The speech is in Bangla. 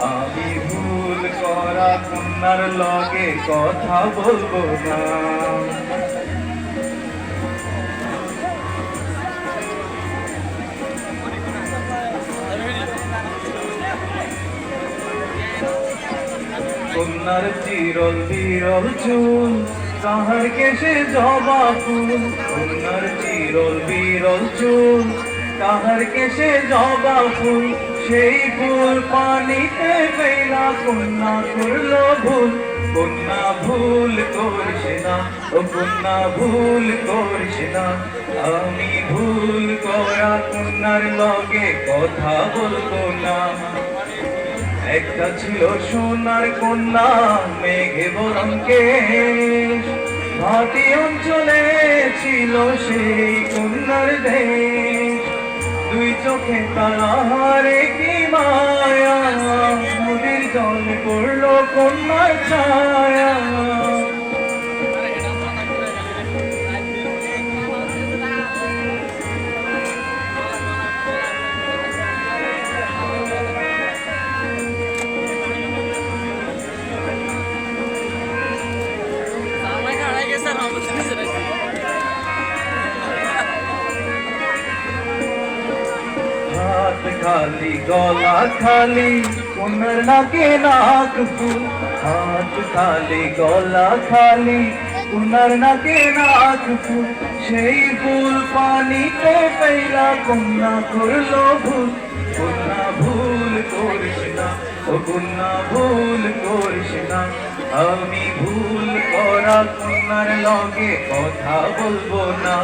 আমি ভুল করা কন্যার লগে কথা বলবো না। কন্যার চিরল বিরল চুল, তাহার কেশে জবা ফুল। কন্যার চিরল বিরল চুল, তাহার কেশে জবা ফুল। সেই ফুল পানিতে ফেলা কন্যা করল ভুল। কন্যা ভুল করিস না, ও কন্যা ভুল করিস না। আমি ভুল করা কন্যার লগে কথা বলবো না। একটা ছিল সোনার কন্যা, মেঘে বরণ কেশ। ভাটি অঞ্চলে ছিল সেই কন্যার দেশ। দুই চোখে তাহারে কি মায়া, নদীর জলে পড়লো কন্যার ছায়া। হাত খালি গলা খালি, কন্যার নাকে নাক ফুল। হাত খালি গলা খালি, কন্যার নাকে নাক ফুল। সেই ফুল পানিতে ফেলা কন্যা করলো ভুল। কন্যা ভুল করিস না, ও কন্যা ভুল করিস না। আমি ভুল করা কন্যার লগে কথা বলবো না।